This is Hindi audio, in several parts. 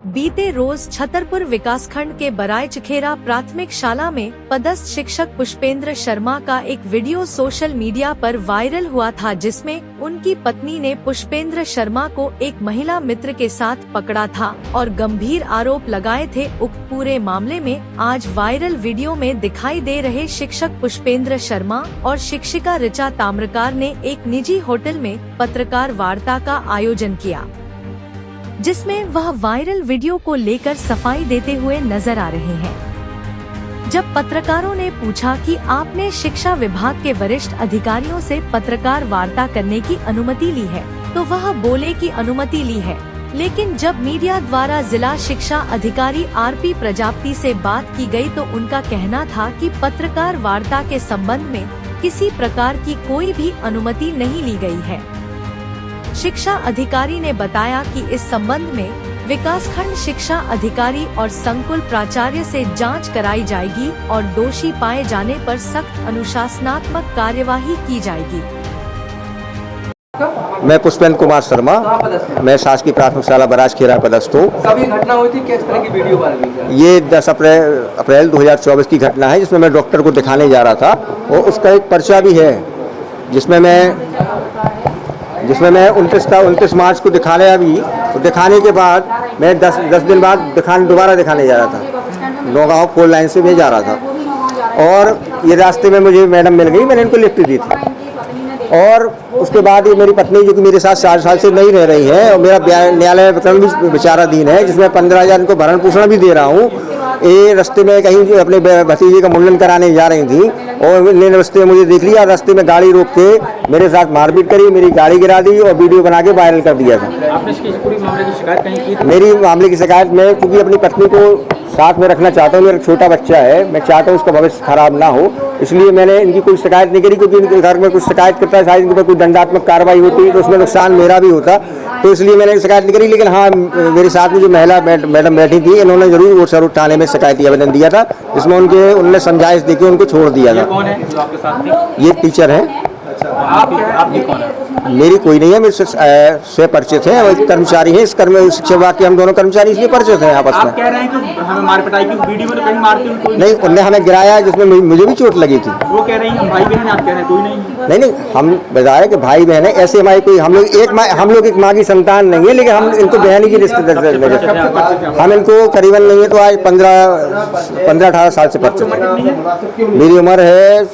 बीते रोज छतरपुर विकासखंड के बरायचखेरा प्राथमिक शाला में पदस्थ शिक्षक पुष्पेंद्र शर्मा का एक वीडियो सोशल मीडिया पर वायरल हुआ था, जिसमें उनकी पत्नी ने पुष्पेंद्र शर्मा को एक महिला मित्र के साथ पकड़ा था और गंभीर आरोप लगाए थे। उक्त पूरे मामले में आज वायरल वीडियो में दिखाई दे रहे शिक्षक पुष्पेंद्र शर्मा और शिक्षिका ऋचा ताम्रकार ने एक निजी होटल में पत्रकार वार्ता का आयोजन किया, जिसमें वह वायरल वीडियो को लेकर सफाई देते हुए नजर आ रहे हैं। जब पत्रकारों ने पूछा कि आपने शिक्षा विभाग के वरिष्ठ अधिकारियों से पत्रकार वार्ता करने की अनुमति ली है, तो वह बोले कि अनुमति ली है। लेकिन जब मीडिया द्वारा जिला शिक्षा अधिकारी आरपी प्रजापति से बात की गई तो उनका कहना था कि पत्रकार वार्ता के संबंध में किसी प्रकार की कोई भी अनुमति नहीं ली गई है। शिक्षा अधिकारी ने बताया कि इस संबंध में विकासखंड शिक्षा अधिकारी और संकुल प्राचार्य से जांच कराई जाएगी और दोषी पाए जाने पर सख्त अनुशासनात्मक कार्यवाही की जाएगी। मैं पुष्पेंद्र कुमार शर्मा, मैं शासकीय प्राथमिक शाला बरायचखेरा पदस्थ हूँ। कभी घटना हुई थी, किस तरह की वीडियो वायरल हुई? ये 10 अप्रैल 2024 की घटना है, जिसमें मैं डॉक्टर को दिखाने जा रहा था और उसका एक पर्चा भी है, जिसमें मैं 29 मार्च को दिखाने अभी तो दिखाने के बाद मैं 10 दिन बाद दोबारा दिखाने जा रहा था। नौगांव 4 लाइन से मैं जा रहा था और ये रास्ते में मुझे मैडम मिल गई, मैंने इनको लिफ्ट दी थी। और उसके बाद ये मेरी पत्नी, जो कि मेरे साथ 4 साल से नहीं रह रही है, और मेरा न्यायालय प्रकरण भी विचाराधीन है, जिसमें 15,000 इनको भरण पोषण भी दे रहा हूँ। ये रास्ते में कहीं अपने भतीजे का मुंडन कराने जा रही थी और इन्होंने रास्ते में मुझे देख लिया, रास्ते में गाड़ी रोक के मेरे साथ मारपीट करी, मेरी गाड़ी गिरा दी और वीडियो बना के वायरल कर दिया था। आपने इसकी पूरी मामले की शिकायत कहीं की थी? मेरी मामले की शिकायत मैं क्योंकि अपनी पत्नी को साथ में रखना चाहता हूँ, मेरा छोटा बच्चा है, मैं चाहता हूँ उसका भविष्य खराब ना हो, इसलिए मैंने इनकी कोई शिकायत नहीं करी। क्योंकि इनके घर में कुछ शिकायत करता है, शायद इनके ऊपर कोई दंडात्मक कार्रवाई होती तो उसमें नुकसान मेरा भी होता, तो इसलिए मैंने शिकायत नहीं करी। लेकिन हाँ, मेरे साथ में जो महिला मैडम बैठी थी, इन्होंने जरूर सरूर थाने में शिकायती आवेदन दिया था, जिसमें उन्होंने समझाइश देके उनको छोड़ दिया था। कौन है जो आपके साथ थी? ये टीचर है। आपकी कौन है? मेरी कोई नहीं है, मेरे से परिचित है, वो कर्मचारी है, इस शिक्षा विभाग के हम दोनों कर्मचारी इसलिए परिचित हैं आपस में। आप कह रहे हैं कि हमें मार पिटाई की वीडियो में कहीं मारती हुई? नहीं, उनने हमें गिराया, जिसमें मुझे भी चोट लगी थी। वो कह रही है हम भाई बहन, आप कह रहे हैं कोई नहीं? नहीं, हम बताया कि भाई बहन है, ऐसे हमारी कोई हम लोग एक माँ की संतान नहीं है, लेकिन हम इनको बहन की रिश्तेदार, हम इनको करीबन नहीं है तो आज 15-18 साल से परिचित है। मेरी उम्र है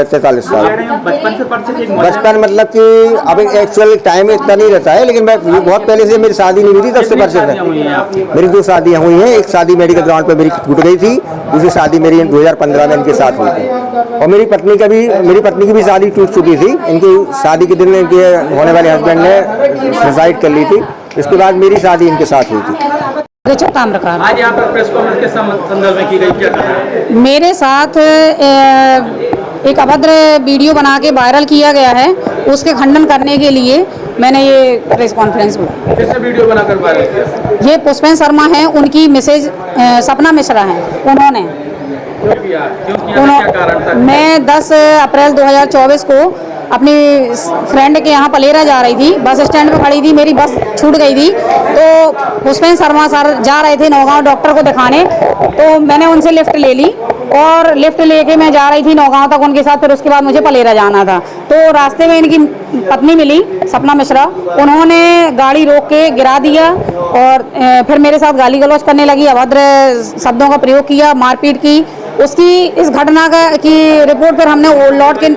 43 साल। बचपन से परिचित? बचपन मतलब कि अब एक्चुअल टाइम इतना नहीं रहता है, लेकिन मैं बहुत पहले से, मेरी शादी नहीं हुई थी तब से परिचित है। मेरी 2 शादियाँ हुई हैं, एक शादी मेडिकल ग्राउंड पे मेरी टूट गई थी, दूसरी शादी मेरी 2015 में इनके साथ हुई थी। और मेरी पत्नी की भी शादी टूट चुकी थी। इनकी शादी के दिन इनके होने वाले हस्बैंड ने सुसाइड कर ली थी, इसके बाद मेरी शादी इनके साथ हुई थी। ऋचा ताम्रकार। आज यहाँ पर प्रेस कॉन्फ्रेंस के संदर्भ में की गई, क्या कहा? मेरे साथ एक अभद्र वीडियो बना के वायरल किया गया है, उसके खंडन करने के लिए मैंने ये प्रेस कॉन्फ्रेंस बुलाई। किसने वीडियो बनाकर वायरल किया? ये पुष्पेंद्र शर्मा हैं, उनकी मिसेज सपना मिश्रा हैं। उन्होंने क्यों किया? क्या कारण था? मैं 10 अप्रैल 2024 को अपनी फ्रेंड के यहाँ पलेरा जा रही थी, बस स्टैंड पे खड़ी थी, मेरी बस छूट गई थी, तो पुष्पेंद्र शर्मा सर जा रहे थे नौगांव डॉक्टर को दिखाने, तो मैंने उनसे लिफ्ट ले ली और लिफ्ट लेके मैं जा रही थी नौगांव तक उनके साथ। फिर उसके बाद मुझे पलेरा जाना था, तो रास्ते में इनकी पत्नी मिली, सपना मिश्रा, उन्होंने गाड़ी रोक के गिरा दिया और फिर मेरे साथ गाली गलौज करने लगी, अभद्र शब्दों का प्रयोग किया, मारपीट की। इस घटना की रिपोर्ट फिर हमने लौट के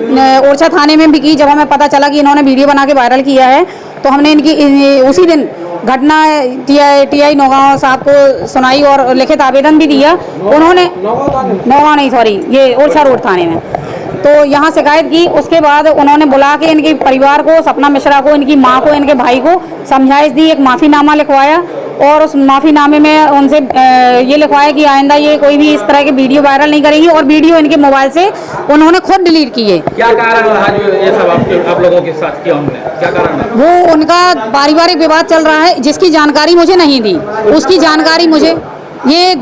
ओरछा थाने में भी की। जब हमें पता चला कि इन्होंने वीडियो बना के वायरल किया है, तो हमने इनकी उसी दिन घटना टीआई नौगांव साहब को सुनाई और लिखित आवेदन भी दिया। उन्होंने नौगांव नहीं, सॉरी, ये ओरछा रोड थाने में, तो यहाँ शिकायत की। उसके बाद उन्होंने बुला के इनके परिवार को, सपना मिश्रा को, इनकी माँ को, इनके भाई को समझाइश दी, एक माफ़ीनामा लिखवाया और उस माफ़ीनामे में उनसे ये लिखवाया कि आइंदा ये कोई भी इस तरह के वीडियो वायरल नहीं करेंगी, और वीडियो इनके मोबाइल से उन्होंने खुद डिलीट किए। क्या कारण रहा जो ये सब आप लोगों के साथ किया उन्होंने? क्या कारण रहा? वो उनका पारिवारिक विवाद चल रहा है, जिसकी जानकारी मुझे नहीं दी, उसकी जानकारी मुझे ये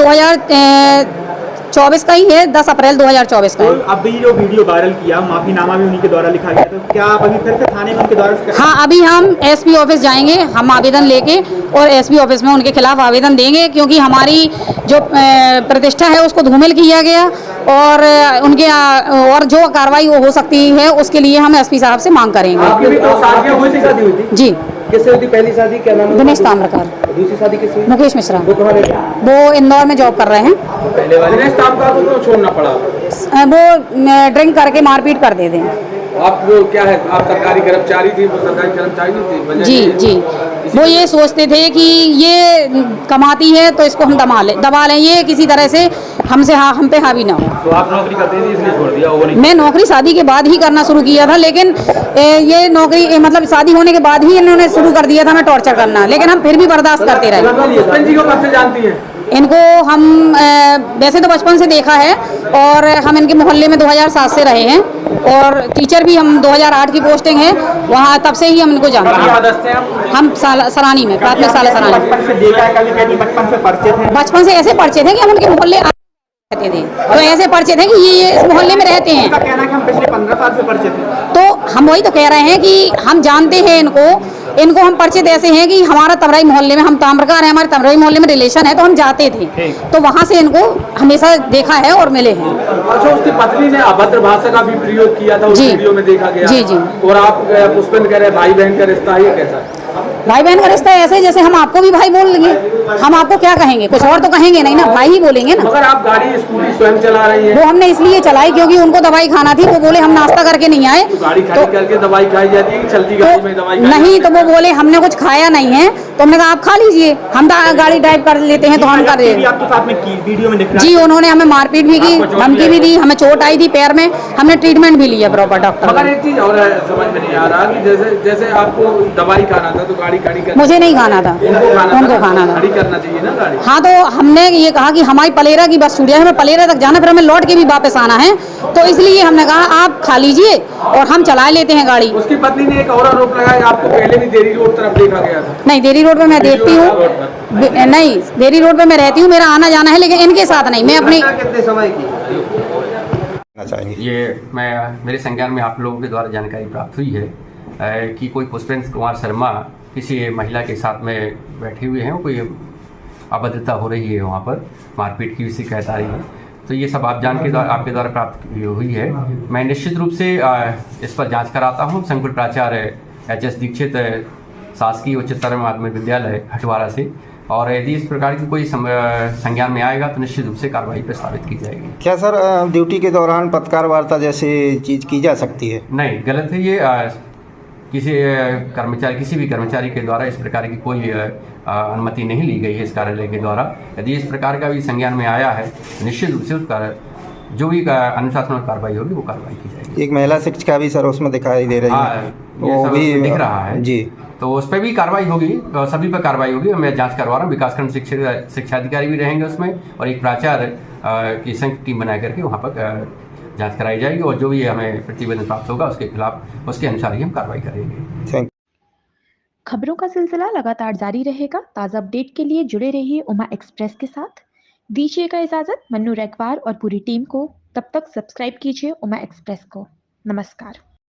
24 का ही है, 10 अप्रैल 2024 का तो है। अभी जो वीडियो वायरल किया, माफीनामा भी उन्हीं के द्वारा लिखा गया, तो क्या आप अभी फिर से थाने में उनके द्वारा? हाँ, अभी हम एसपी ऑफिस जाएंगे, हम आवेदन लेके और एसपी ऑफिस में उनके खिलाफ आवेदन देंगे, क्योंकि हमारी जो प्रतिष्ठा है उसको धूमिल किया गया और उनके और जो कार्रवाई हो सकती है उसके लिए हम एसपी साहब से मांग करेंगे। आपकी भी तो शादी हुई थी? शादी हुई थी? जी। किससे हुई थी पहली शादी? क्या नाम है? दिनेश ताम्रकार। दूसरी शादी किससे हुई? मुकेश मिश्रा। वो कहाँ रहते हैं? वो इंदौर में जॉब कर रहे हैं। पहले वाले दिनेश ताम्रकार को क्यों छोड़ना पड़ा? वो ड्रिंक करके मारपीट कर देते हैं। आप वो क्या है, आप सरकारी कर्मचारी थी, वो सरकारी कर्मचारी नहीं थी? जी जी, वो ये सोचते थे कि ये कमाती है तो इसको हम दबा लें, ये किसी तरह से हमसे हम पे हावी ना हो। तो आप नौकरी करते थे इसलिए छोड़ दिया? वो नहीं? मैं नौकरी शादी के बाद ही करना शुरू किया था, लेकिन ये नौकरी मतलब शादी होने के बाद ही इन्होंने शुरू कर दिया था मैं टॉर्चर करना, लेकिन हम फिर भी बर्दाश्त करते रहे। पुष्पन जी को कब से जानती हैं? इनको हम वैसे तो बचपन से देखा है और हम इनके मोहल्ले में 2007 से रहे हैं और टीचर भी हम 2008 की पोस्टिंग है वहाँ, तब से ही हम इनको जानते हैं। हम सरानी में, प्राथमिक शाला सरानी। बचपन से देखा है कभी कभी? बचपन से परिचय थे? बचपन से ऐसे परिचय थे कि हम उनके मोहल्ले रहते थे, तो ऐसे परिचय थे कि ये इस मोहल्ले में रहते हैं। उनका कहना है कि हम पिछले 15 साल से परिचय थे। तो हम वही तो कह रहे हैं कि हम जानते हैं इनको हम परिचित ऐसे हैं कि हमारा तमराई मोहल्ले में, हम ताम्रकार हैं, हमारे तमराई मोहल्ले में रिलेशन है, तो हम जाते थे, तो वहाँ से इनको हमेशा देखा है और मिले हैं। अच्छा, उसकी पत्नी ने अभद्र भाषा का भी प्रयोग किया था उस वीडियो में, देखा गया। जी जी। और आप पुष्पन कह रहे भाई बहन का रिश्ता है, ये कैसा? भाई बहन का रिश्ता ऐसे जैसे हम आपको भी भाई बोल लेंगे, हम आपको क्या कहेंगे, कुछ और तो कहेंगे नहीं ना, भाई ही बोलेंगे ना। मगर आप गाड़ी स्कूटी स्वयं चला रही हैं? वो हमने इसलिए चलाई क्योंकि उनको दवाई खाना थी, वो बोले हम नाश्ता करके नहीं आए। तो गाड़ी खड़ी करके दवाई खाई जाती है कि चलती गाड़ी में दवाई? नहीं, तो वो बोले हमने कुछ खाया नहीं है, तो हमने कहा आप खा लीजिए, हम गाड़ी ड्राइव कर लेते हैं तो हम कर रहे हैं। आपके साथ में की वीडियो में दिख रहा है? जी, उन्होंने हमें मारपीट भी की, धमकी भी दी, हमें चोट आई थी पैर में, हमने ट्रीटमेंट भी लिया प्रॉपर डॉक्टर। मगर एक चीज और समझ में नहीं आ रहा कि जैसे आपको दवाई खाना था तो गाड़ी खड़ी कर, मुझे नहीं खाना था, उनको खाना था। खड़ी करना चाहिए ना गाड़ी। हाँ, तो हमने ये कहा कि हमारी पलेरा की बस छूट है, हमें पलेरा तक जाना, फिर हमें लौट के भी वापस आना है, तो इसलिए हमने कहा आप खा लीजिए और हम चला लेते हैं गाड़ी। उसकी पत्नी ने एक और आरोप लगाया, आपको पहले भी देरी रोड तरफ देखा गया था? नहीं, देरी रोड पे मैं देखती हूँ, नहीं देरी रोड पे मैं रहती हूँ, मेरा आना जाना है, लेकिन इनके साथ नहीं। मैं अपनी कितने समय की? ये मेरे संज्ञान में आप लोगों के द्वारा जानकारी प्राप्त हुई है कि कोई पुष्पेंद्र कुमार शर्मा किसी महिला के साथ में बैठे हुए हैं, कोई अभद्रता हो रही है, वहाँ पर मारपीट की भी शिकायत आ रही है। तो ये सब आपके द्वारा प्राप्त हुई है। मैं निश्चित रूप से इस पर जांच कराता हूँ। संकुल प्राचार्य एच.एस. दीक्षित शासकीय उच्चतर माध्यमिक विद्यालय हटवारा से, और यदि इस प्रकार की कोई संज्ञान में आएगा तो निश्चित रूप से कार्रवाई प्रस्तावित की जाएगी। क्या सर ड्यूटी के दौरान पत्रकार वार्ता जैसी चीज़ की जा सकती है? नहीं, गलत है ये। किसी भी कर्मचारी के द्वारा इस प्रकार की कोई अनुमति नहीं ली गई है इस कार्यालय के द्वारा। यदि इस प्रकार का भी संज्ञान में आया है तो निश्चित रूप से उसका जो भी अनुशासनात्मक कार्रवाई होगी वो कार्रवाई की जाएगी। एक महिला शिक्षिका भी सर उसमें दिखाई दे रही है, वो भी दिख रहा है जी, तो उस पर भी कार्रवाई होगी, सभी पर कार्रवाई होगी। मैं जांच करवा रहा हूँ, विकासखंड शिक्षा अधिकारी भी रहेंगे उसमें, और एक प्राचार्य की संयुक्त टीम बना करके वहाँ पर जांच कराई जाएगी, और जो भी हमें प्रतिवेदन प्राप्त होगा उसके खिलाफ उसके अनुसार ही हम कार्रवाई करेंगे। खबरों का सिलसिला लगातार जारी रहेगा। ताज़ा अपडेट के लिए जुड़े रहिए उमा एक्सप्रेस के साथ। दीजिएगा इजाजत मन्नू रैकवार और पूरी टीम को। तब तक सब्सक्राइब कीजिए उमा एक्सप्रेस को। नमस्कार।